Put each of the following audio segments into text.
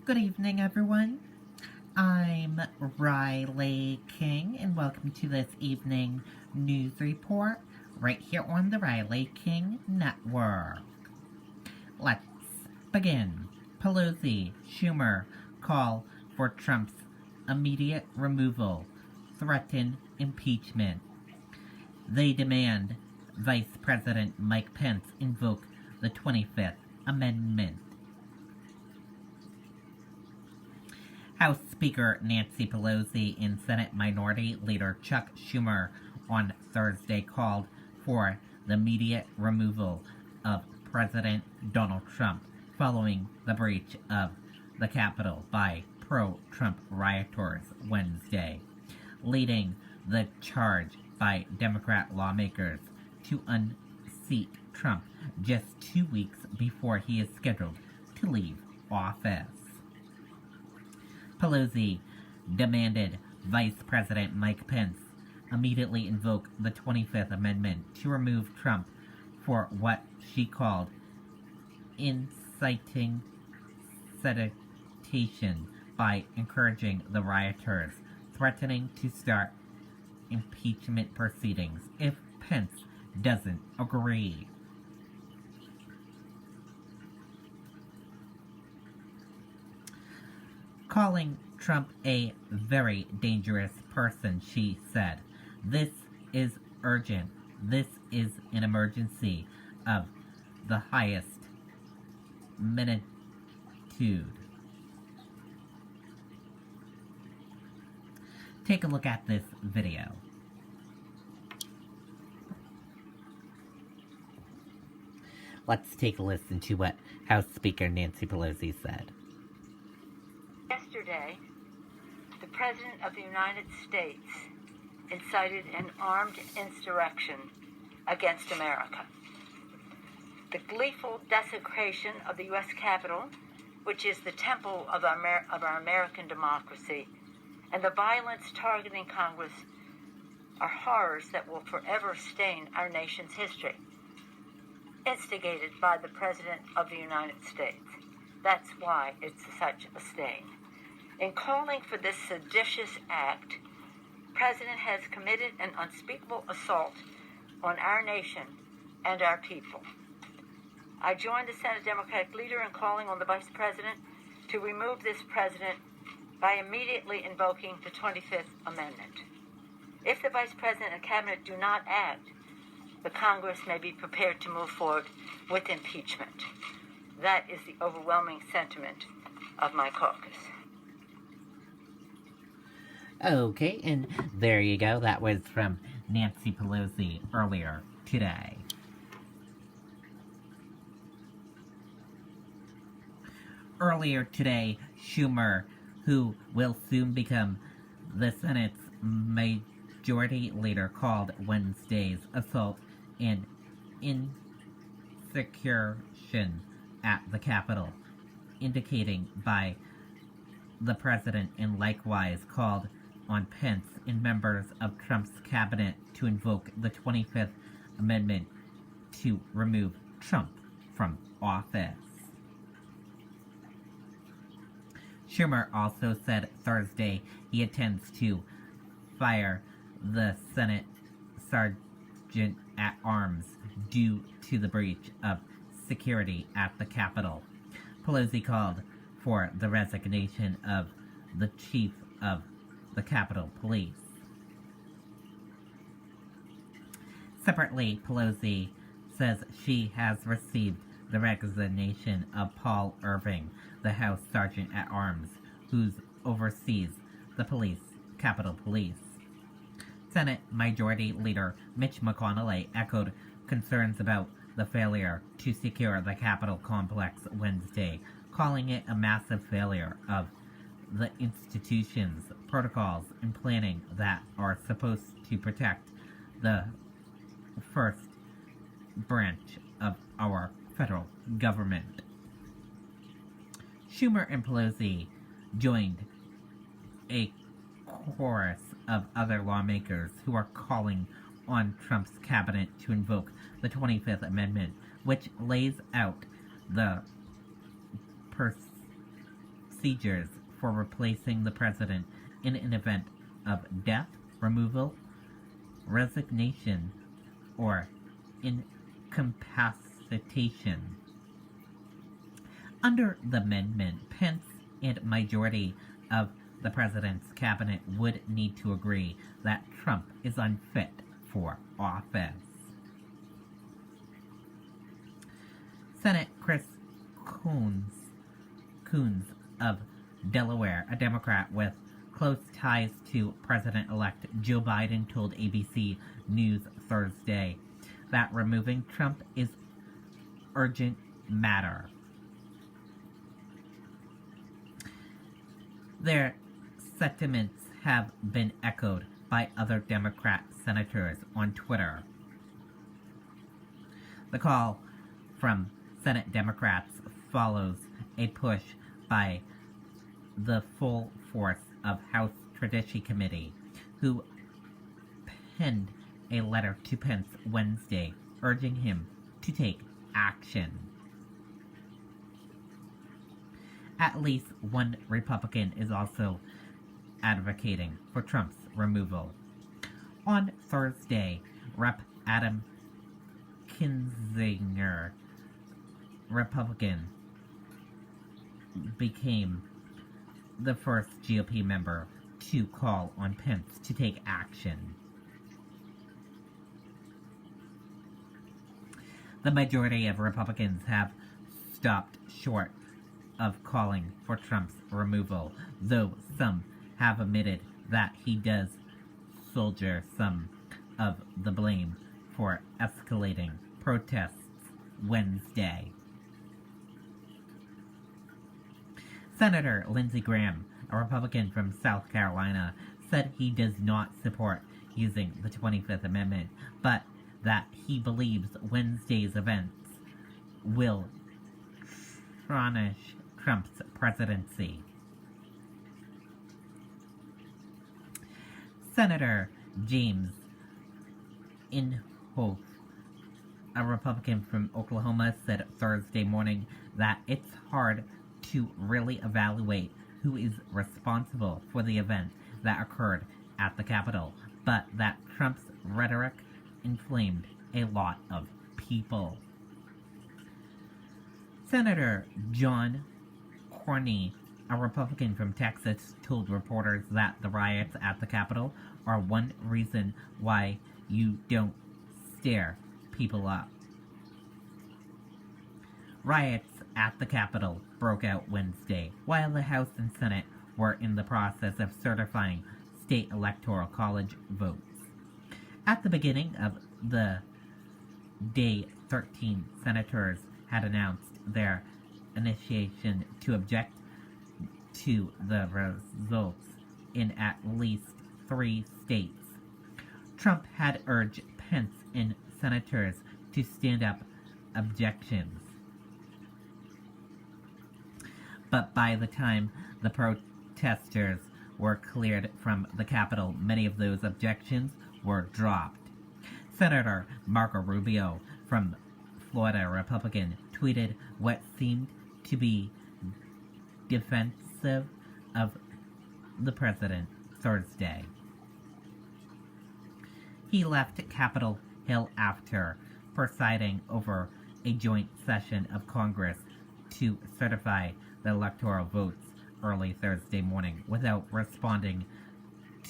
Good evening, everyone. I'm Riley King, and welcome to this evening news report right here on the Riley King Network. Let's begin. Pelosi, Schumer call for Trump's immediate removal, threaten impeachment. They demand Vice President Mike Pence invoke the 25th Amendment. House Speaker Nancy Pelosi and Senate Minority Leader Chuck Schumer on Thursday called for the immediate removal of President Donald Trump following the breach of the Capitol by pro-Trump rioters Wednesday, leading the charge by Democrat lawmakers to unseat Trump just 2 weeks before he is scheduled to leave office. Pelosi demanded Vice President Mike Pence immediately invoke the 25th Amendment to remove Trump for what she called inciting sedition by encouraging the rioters, threatening to start impeachment proceedings if Pence doesn't agree. Calling Trump a very dangerous person, she said, "This is urgent. This is an emergency of the highest magnitude." Take a look at this video. Let's take a listen to what House Speaker Nancy Pelosi said. Yesterday, the President of the United States incited an armed insurrection against America. The gleeful desecration of the U.S. Capitol, which is the temple of our American democracy, and the violence targeting Congress are horrors that will forever stain our nation's history, instigated by the President of the United States. That's why it's such a stain. In calling for this seditious act, the President has committed an unspeakable assault on our nation and our people. I join the Senate Democratic leader in calling on the Vice President to remove this President by immediately invoking the 25th Amendment. If the Vice President and Cabinet do not act, the Congress may be prepared to move forward with impeachment. That is the overwhelming sentiment of my caucus. Okay, and there you go. That was from Nancy Pelosi earlier today. Earlier today, Schumer, who will soon become the Senate's majority leader, called Wednesday's assault and insurrection at the Capitol, indicating by the President, and likewise called on Pence and members of Trump's cabinet to invoke the 25th Amendment to remove Trump from office. Schumer also said Thursday he intends to fire the Senate Sergeant at Arms due to the breach of security at the Capitol. Pelosi called for the resignation of the chief of the Capitol Police. Separately, Pelosi says she has received the resignation of Paul Irving, the House Sergeant at Arms, who oversees the Capitol Police. Senate Majority Leader Mitch McConnell echoed concerns about the failure to secure the Capitol complex Wednesday, calling it a massive failure of the institutions, protocols, and planning that are supposed to protect the first branch of our federal government. Schumer and Pelosi joined a chorus of other lawmakers who are calling on Trump's cabinet to invoke the 25th Amendment, which lays out the procedures for replacing the president in an event of death, removal, resignation, or incapacitation. Under the amendment, Pence and majority of the president's cabinet would need to agree that Trump is unfit for office. Senate Chris Coons of Delaware, a Democrat with close ties to President-elect Joe Biden, told ABC News Thursday that removing Trump is urgent matter. Their sentiments have been echoed by other Democrat senators on Twitter. The call from Senate Democrats follows a push by the full force of House Judiciary Committee, who penned a letter to Pence Wednesday urging him to take action. At least one Republican is also advocating for Trump's removal. On Thursday, Rep. Adam Kinzinger, Republican, became the first GOP member to call on Pence to take action. The majority of Republicans have stopped short of calling for Trump's removal, though some have admitted that he does shoulder some of the blame for escalating protests Wednesday. Senator Lindsey Graham, a Republican from South Carolina, said he does not support using the 25th Amendment, but that he believes Wednesday's events will tarnish Trump's presidency. Senator James Inhofe, a Republican from Oklahoma, said Thursday morning that it's hard to really evaluate who is responsible for the event that occurred at the Capitol, but that Trump's rhetoric inflamed a lot of people. Senator John Cornyn, a Republican from Texas, told reporters that the riots at the Capitol are one reason why you don't stir people up. Riots at the Capitol broke out Wednesday while the House and Senate were in the process of certifying state electoral college votes. At the beginning of the day, 13 senators had announced their initiation to object to the results in at least 3 states. Trump had urged Pence and senators to stand up objections. But by the time the protesters were cleared from the Capitol, many of those objections were dropped. Senator Marco Rubio from Florida, Republican, tweeted what seemed to be defensive of the president Thursday. He left Capitol Hill after presiding over a joint session of Congress to certify the electoral votes early Thursday morning without responding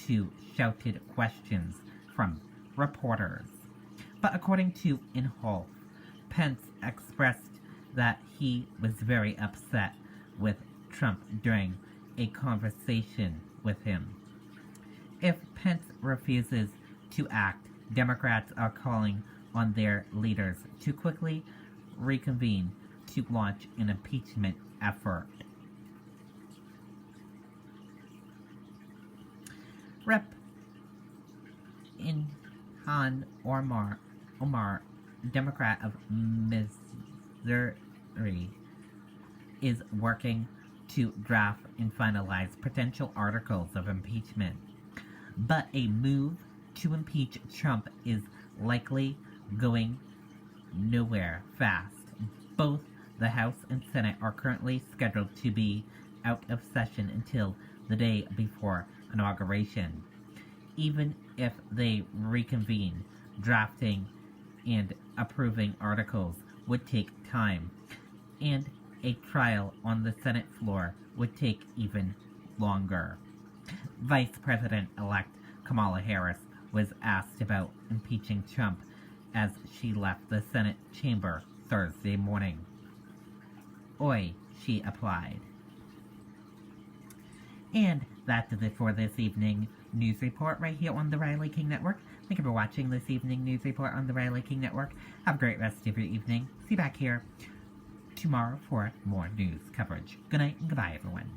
to shouted questions from reporters. But according to Inhofe, Pence expressed that he was very upset with Trump during a conversation with him. If Pence refuses to act, Democrats are calling on their leaders to quickly reconvene to launch an impeachment effort. Rep. Ilhan Omar, Democrat of Missouri, is working to draft and finalize potential articles of impeachment. But a move to impeach Trump is likely going nowhere fast. Both the House and Senate are currently scheduled to be out of session until the day before inauguration. Even if they reconvene, drafting and approving articles would take time, and a trial on the Senate floor would take even longer. Vice President-elect Kamala Harris was asked about impeaching Trump as she left the Senate chamber Thursday morning. "Oi," she applied. And that is it for this evening news report right here on the Riley King Network. Thank you for watching this evening news report on the Riley King Network. Have a great rest of your evening. See you back here tomorrow for more news coverage. Good night and goodbye, everyone.